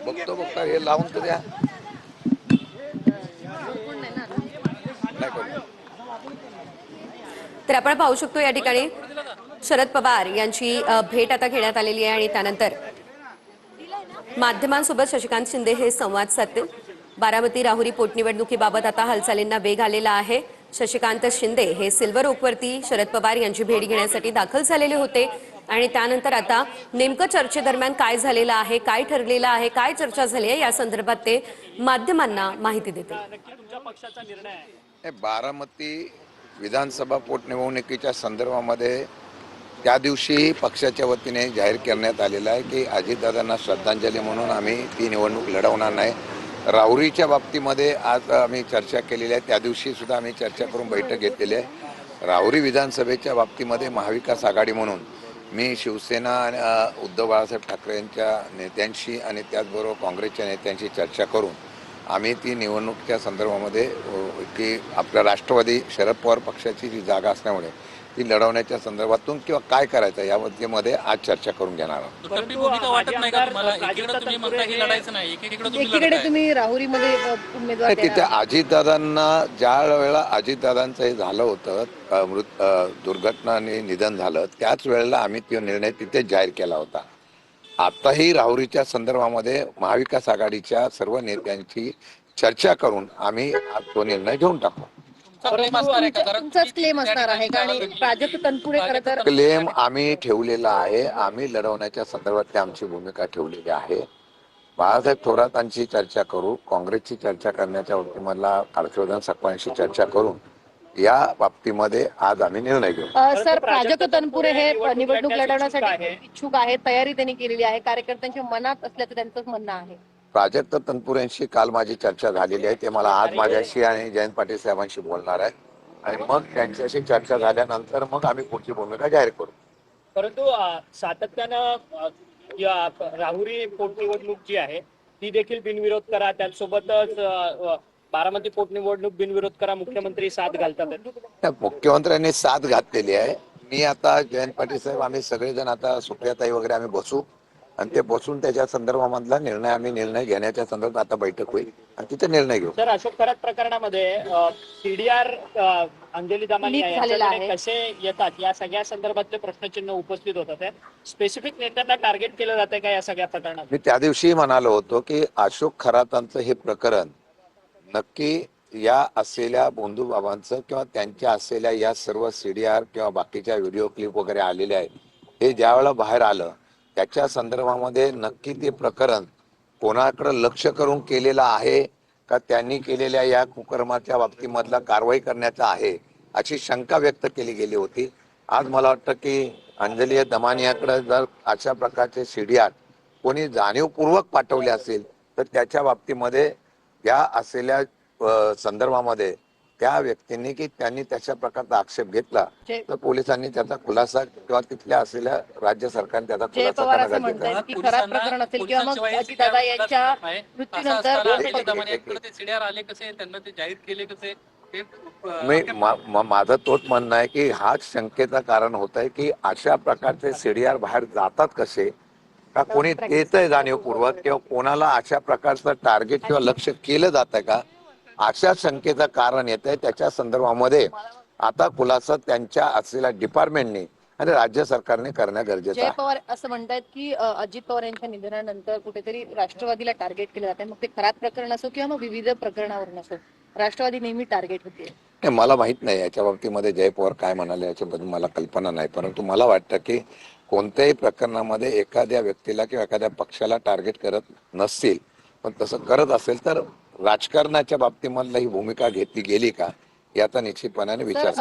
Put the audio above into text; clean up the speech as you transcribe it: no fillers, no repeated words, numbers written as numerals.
बघतो हे लावून तर द्या. तर आपण पाहू शकतो या ठिकाणी शरद पवार यांची भेट आता घेण्यात आलेली आहे आणि त्यानंतर माध्यमांसोबत शशिकांत शिंदे हे संवाद साधतील. बारामती राहुरी पोटनिवडणुकीबाबत आता हालचालींना वेग आलेला आहे. शशिकांत शिंदे हे सिल्वर ओकवरती शरद पवार यांची भेट घेण्यासाठी दाखल झालेले होते आणि त्यानंतर आता नेमकं चर्चेदरम्यान काय झालेलं आहे, काय ठरलेलं आहे, काय चर्चा झाली आहे या संदर्भात ते माध्यमांना माहिती देतील. बारामती विधानसभा पोटनिवडणुकीच्या संदर्भामध्ये त्या दिवशी पक्षाच्या वतीने जाहीर करण्यात आलेलं आहे की अजितदादांना श्रद्धांजली म्हणून आम्ही ती निवडणूक लढवणार नाही. राहुरीच्या बाबतीमध्ये आज आम्ही चर्चा केलेली आहे. त्या दिवशी सुद्धा आम्ही चर्चा करून बैठक घेतलेली आहे. राहुरी विधानसभेच्या बाबतीमध्ये महाविकास आघाडी म्हणून मी शिवसेना आणि उद्धव बाळासाहेब ठाकरे यांच्या नेत्यांशी आणि त्याचबरोबर काँग्रेसच्या नेत्यांशी चर्चा करून आम्ही ती निवडणुकीच्या संदर्भामध्ये की आपल्या राष्ट्रवादी शरद पवार पक्षाची जी जागा असल्यामुळे ती लढवण्याच्या संदर्भातून किंवा काय करायचं यामध्ये आज चर्चा करून घेणार आहोत. तिथे अजितदादांना ज्या वेळेला अजितदादांचं हे झालं होतं दुर्घटना आणि निधन झालं त्याच वेळेला आम्ही तो निर्णय तिथे जाहीर केला होता. आताही राहुरीच्या संदर्भामध्ये महाविकास आघाडीच्या सर्व नेत्यांची चर्चा करून आम्ही तो निर्णय घेऊन टाकू. क्लेम आम्ही ठेवलेला आहे. आम्ही लढवण्याच्या संदर्भात आमची भूमिका ठेवलेली आहे. बाळासाहेब थोरातांची चर्चा करू, काँग्रेसची चर्चा करण्याच्या बाबतीमधला हर्षवर्धन सकपाळांशी चर्चा करून या बाबतीमध्ये आज आम्ही निर्णय घेऊ. सर, प्राजक्त तनपुरे हे निवडणूक लढवण्यासाठी इच्छुक आहेत, तयारी त्यांनी केलेली आहे, कार्यकर्त्यांच्या मनात असल्याचं त्यांचं म्हणणं आहे. प्राजक्त तनपुरेंशी काल माझी चर्चा झालेली आहे. ते मला आज माझ्याशी आणि जयंत पाटील साहेबांशी बोलणार आहे आणि मग त्यांच्याशी चर्चा झाल्यानंतर मग आम्ही पुढची भूमिका जाहीर करू. परंतु सातत्यानं राहुरी पोटनिवडणूक जी आहे ती देखील बिनविरोध करा, त्यासोबतच बारामती पोटनिवडणूक बिनविरोध करा, मुख्यमंत्री साथ घालतात. मुख्यमंत्र्यांनी साथ घातलेली आहे. मी आता जयंत पाटील साहेब आम्ही सगळेजण आता सुप्रियाताई वगैरे आम्ही बसू आणि ते बसून त्याच्या संदर्भामधला निर्णय घेण्याच्या संदर्भात आता बैठक होईल आणि तिथे निर्णय घेऊ. सर, अशोक खरात प्रकरणामध्ये सीडीआर अंजली दमानी कसे येतात या सगळ्या संदर्भातले प्रश्नचिन्ह उपस्थित होतात. स्पेसिफिक नेत्यांना टार्गेट केलं जाते का या सगळ्या प्रकरणात? मी त्या दिवशी म्हणालो होतो की अशोक खरातांचं हे प्रकरण नक्की या असलेल्या बोंधू बाबांचं किंवा त्यांच्या असलेल्या या सर्व सीडीआर किंवा बाकीच्या व्हिडिओ क्लिप वगैरे आलेले आहेत हे ज्या वेळेला बाहेर आलं त्याच्या संदर्भामध्ये नक्की ते प्रकरण कोणाकडे लक्ष करून केलेलं आहे का त्यांनी केलेल्या या कुकर्माच्या बाबतीमधला कारवाई करण्याचा आहे अशी शंका व्यक्त केली गेली होती. आज मला वाटतं की अंजली दमानियाकडे जर अशा प्रकारचे सीडीआर कोणी जाणीवपूर्वक पाठवले असेल तर त्याच्या बाबतीमध्ये या असलेल्या संदर्भामध्ये त्या व्यक्तींनी की त्यांनी त्याच्या प्रकारचा आक्षेप घेतला तर पोलिसांनी त्याचा खुलासा किंवा तिथल्या असलेल्या राज्य सरकारने त्याचा खुलासा माझं तोच म्हणणं आहे की हाच शंकेचं कारण होत आहे की अशा प्रकारचे सीडीआर बाहेर जातात कसे का कोणी देतंय जाणीवपूर्वक किंवा कोणाला अशा प्रकारचं टार्गेट किंवा लक्ष केलं जात आहे का अशा शंकेचं कारण येत आहे. त्याच्या संदर्भामध्ये आता खुलासा त्यांच्या असलेल्या डिपार्टमेंटने आणि राज्य सरकारने करणं गरजेचं आहे. जय पवार असं म्हणतात की अजित पवार यांच्या निधनानंतर कुठेतरी राष्ट्रवादीला टार्गेट केलं जाते. मग ते खरात प्रकरण असो किंवा मग विविध प्रकरणावरून असो राष्ट्रवादी नेहमी टार्गेट होते. मला माहित नाही याच्या बाबतीमध्ये जय पवार काय म्हणाले याच्याबद्दल मला कल्पना नाही. परंतु मला वाटतं की कोणत्याही प्रकरणामध्ये एखाद्या व्यक्तीला किंवा एखाद्या पक्षाला टार्गेट करत नसतील पण तसं करत असेल तर राजकारणाच्या बाबतीमधला ही भूमिका घेतली गेली का याचा निश्चितपणाने विचार